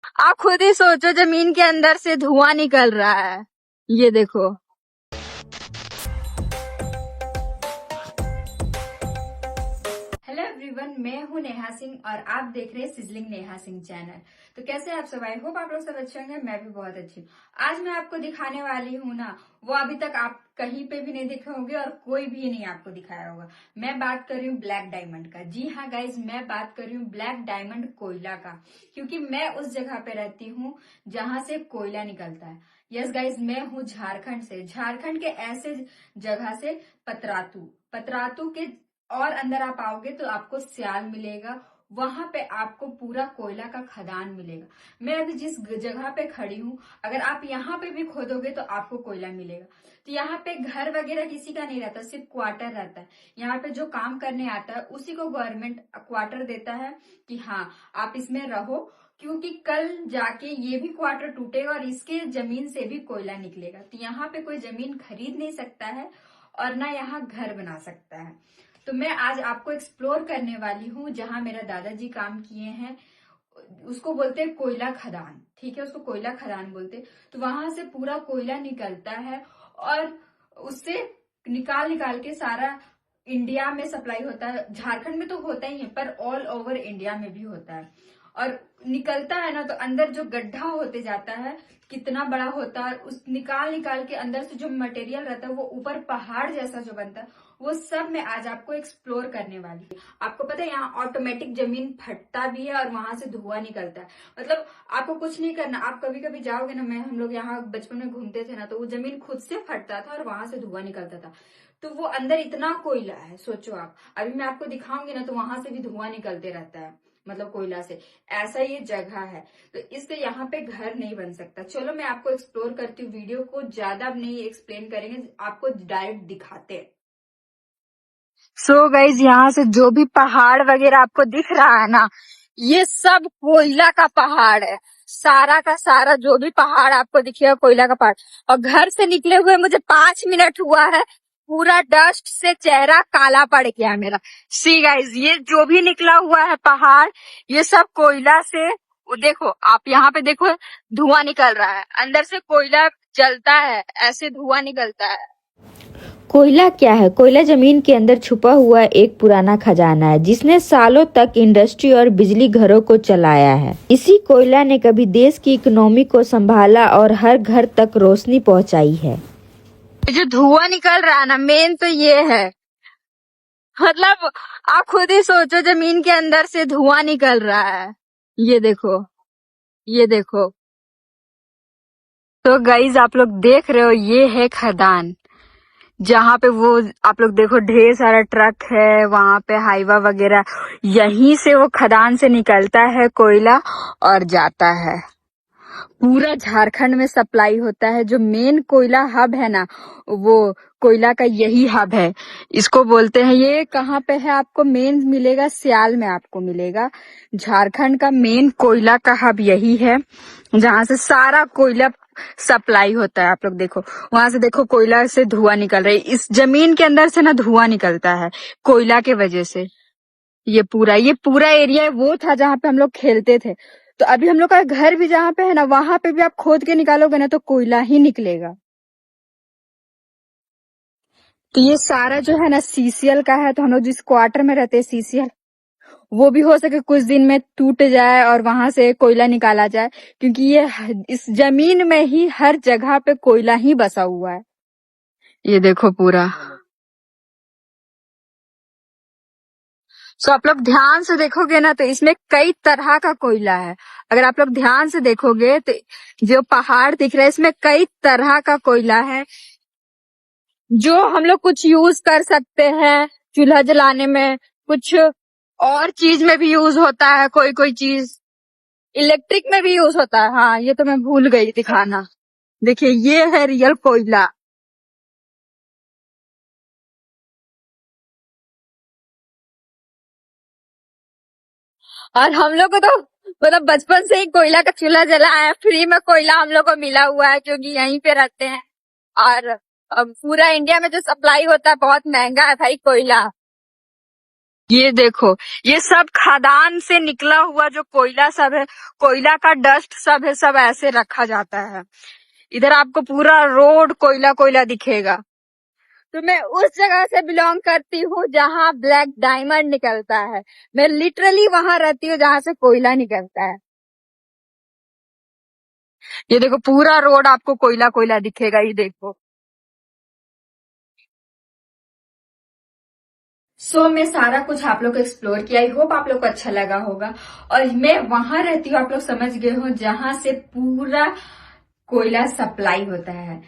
आप खुद ही सोचो, जमीन के अंदर से धुआं निकल रहा है। ये देखो। हेलो एवरीवन, मैं हूं नेहा सिंह और आप देख रहे हैं सिजलिंग नेहा सिंह चैनल। तो कैसे आप सब? आई होप आप लोग सब अच्छे होंगे। मैं भी बहुत अच्छी हूँ। आज मैं आपको दिखाने वाली हूँ ना, वो अभी तक आप कहीं पे भी नहीं देखे होंगे और कोई भी नहीं आपको दिखाया होगा। मैं बात कर रही हूँ ब्लैक डायमंड का। जी हाँ गाइज, मैं बात कर रही हूँ ब्लैक डायमंड कोयला का, क्योंकि मैं उस जगह पे रहती हूँ जहां से कोयला निकलता है। यस गाइज, मैं हूँ झारखंड से। झारखंड के ऐसे जगह से पतरातू। पतरातू के और अंदर आप आओगे तो आपको स्याल मिलेगा। वहां पे आपको पूरा कोयला का खदान मिलेगा। मैं अभी जिस जगह पे खड़ी हूँ, अगर आप यहाँ पे भी खोदोगे तो आपको कोयला मिलेगा। तो यहाँ पे घर वगैरह किसी का नहीं रहता, सिर्फ क्वार्टर रहता है। यहाँ पे जो काम करने आता है उसी को गवर्नमेंट क्वार्टर देता है कि हाँ आप इसमें रहो, क्योंकि कल जाके ये भी क्वार्टर टूटेगा और इसके जमीन से भी कोयला निकलेगा। तो यहाँ पे कोई जमीन खरीद नहीं सकता है और ना यहाँ घर बना सकता है। तो मैं आज आपको एक्सप्लोर करने वाली हूँ जहां मेरा दादाजी काम किए हैं। उसको बोलते हैं कोयला खदान, ठीक है, उसको कोयला खदान बोलते हैं। तो वहां से पूरा कोयला निकलता है और उससे निकाल निकाल के सारा इंडिया में सप्लाई होता है। झारखंड में तो होता ही है, पर ऑल ओवर इंडिया में भी होता है। और निकलता है ना, तो अंदर जो गड्ढा होते जाता है, कितना बड़ा होता है, उस निकाल निकाल के अंदर से जो मटेरियल रहता है वो ऊपर पहाड़ जैसा जो बनता है, वो सब मैं आज आपको एक्सप्लोर करने वाली हूँ। आपको पता है यहाँ ऑटोमेटिक जमीन फटता भी है और वहां से धुआं निकलता है। मतलब आपको कुछ नहीं करना। आप कभी कभी जाओगे ना, हम लोग यहाँ बचपन में घूमते थे ना, तो वो जमीन खुद से फटता था और वहां से धुआं निकलता था। तो वो अंदर इतना कोयला है, सोचो आप। अभी मैं आपको दिखाऊंगी ना, तो वहां से भी धुआं निकलते रहता है, मतलब कोयला से। ऐसा ये जगह है, तो इससे यहाँ पे घर नहीं बन सकता। चलो मैं आपको एक्सप्लोर करती हूँ। वीडियो को ज्यादा नहीं एक्सप्लेन करेंगे, आपको डायरेक्ट दिखाते हैं। सो गाइज, यहाँ से जो भी पहाड़ वगैरह आपको दिख रहा है ना, ये सब कोयला का पहाड़ है। सारा का सारा जो भी पहाड़ आपको दिखेगा, कोयला का पहाड़। और घर से निकले हुए मुझे 5 मिनट हुआ है, पूरा डस्ट से चेहरा काला पड़ गया है मेरा। सी गाइज, ये जो भी निकला हुआ है पहाड़, ये सब कोयला से। वो देखो, आप यहाँ पे देखो, धुआं निकल रहा है अंदर से। कोयला जलता है, ऐसे धुआं निकलता है। कोयला क्या है? कोयला जमीन के अंदर छुपा हुआ एक पुराना खजाना है जिसने सालों तक इंडस्ट्री और बिजली घरों को चलाया है। इसी कोयला ने कभी देश की इकोनॉमी को संभाला और हर घर तक रोशनी पहुंचाई है। ये जो धुआं निकल रहा है ना, मेन तो ये है। मतलब आप खुद ही सोचो, जमीन के अंदर से धुआं निकल रहा है। ये देखो, ये देखो। तो गाइज, आप लोग देख रहे हो, ये है खदान। जहाँ पे वो आप लोग देखो, ढेर सारा ट्रक है वहां पे, हाईवा वगैरह। यहीं से वो खदान से निकलता है कोयला और जाता है। पूरा झारखंड में सप्लाई होता है। जो मेन कोयला हब है ना, वो कोयला का यही हब है। इसको बोलते हैं, ये कहाँ पे है आपको मेन मिलेगा? स्याल में आपको मिलेगा। झारखंड का मेन कोयला का हब यही है, जहाँ से सारा कोयला सप्लाई होता है। आप लोग देखो, वहां से देखो, कोयला से धुआं निकल रहा है। इस जमीन के अंदर से ना धुआं निकलता है कोयला के वजह से। ये पूरा एरिया वो था जहाँ पे हम लोग खेलते थे। तो अभी हम लोग का घर भी जहाँ पे है ना, वहां पे भी आप खोद के निकालोगे ना, तो कोयला ही निकलेगा। तो ये सारा जो है ना सीसीएल का है। तो हम लोग जिस क्वार्टर में रहते हैं, सीसीएल, वो भी हो सके कुछ दिन में टूट जाए और वहां से कोयला निकाला जाए, क्योंकि ये इस जमीन में ही हर जगह पे कोयला ही बसा हुआ है। ये देखो पूरा। तो आप लोग ध्यान से देखोगे ना, तो इसमें कई तरह का कोयला है। अगर आप लोग ध्यान से देखोगे तो जो पहाड़ दिख रहा है, इसमें कई तरह का कोयला है, जो हम लोग कुछ यूज कर सकते हैं चूल्हा जलाने में। कुछ और चीज में भी यूज होता है, कोई कोई चीज इलेक्ट्रिक में भी यूज होता है। हाँ, ये तो मैं भूल गई दिखाना। देखिए, ये है रियल कोयला। और हम लोग को तो मतलब बचपन से ही कोयला का चूल्हा जला है। फ्री में कोयला हम लोग को मिला हुआ है, क्योंकि यहीं पे रहते हैं। और अब पूरा इंडिया में जो सप्लाई होता है, बहुत महंगा है भाई कोयला। ये देखो, ये सब खदान से निकला हुआ जो कोयला सब है, कोयला का डस्ट सब है, सब ऐसे रखा जाता है। इधर आपको पूरा रोड कोयला कोयला दिखेगा। तो मैं उस जगह से बिलोंग करती हूँ जहाँ ब्लैक डायमंड निकलता है। मैं लिटरली वहां रहती हूँ जहाँ से कोयला निकलता है। ये देखो, पूरा रोड आपको कोयला कोयला दिखेगा, ये देखो। मैं सारा कुछ आप लोग को एक्सप्लोर किया। आई होप आप लोग को अच्छा लगा होगा। और मैं वहां रहती हूँ, आप लोग समझ गए हो, जहां से पूरा कोयला सप्लाई होता है।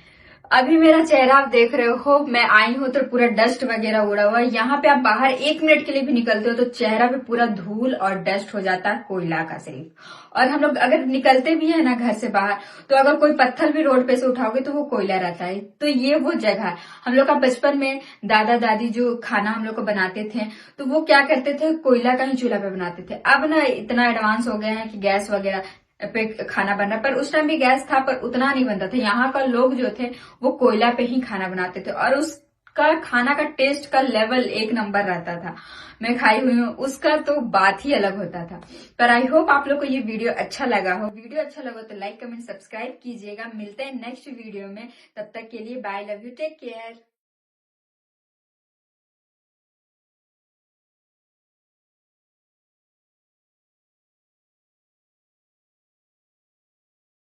अभी मेरा चेहरा आप देख रहे हो, मैं आई हूं तो पूरा डस्ट वगैरह उड़ा हुआ है। यहाँ पे आप बाहर 1 मिनट के लिए भी निकलते हो तो चेहरा पे पूरा धूल और डस्ट हो जाता है, कोयला का सिर्फ। और हम लोग अगर निकलते भी है ना घर से बाहर, तो अगर कोई पत्थर भी रोड पे से उठाओगे तो वो कोयला रहता है। तो ये वो जगह है। हम लोग का बचपन में दादा दादी जो खाना हम लोग को बनाते थे, तो वो क्या करते थे, कोयला का ही चूल्हा पे बनाते थे। अब ना इतना एडवांस हो गया है कि गैस वगैरह पे खाना बन रहा, पर उस टाइम भी गैस था, पर उतना नहीं बनता था। यहाँ का लोग जो थे वो कोयला पे ही खाना बनाते थे, और उसका खाना का टेस्ट का लेवल 1 नंबर रहता था। मैं खाई हुई हूँ, उसका तो बात ही अलग होता था। पर आई होप आप लोग को ये वीडियो अच्छा लगा हो। वीडियो अच्छा लगा तो लाइक कमेंट सब्सक्राइब कीजिएगा। मिलते हैं नेक्स्ट वीडियो में, तब तक के लिए bye, love you, take care.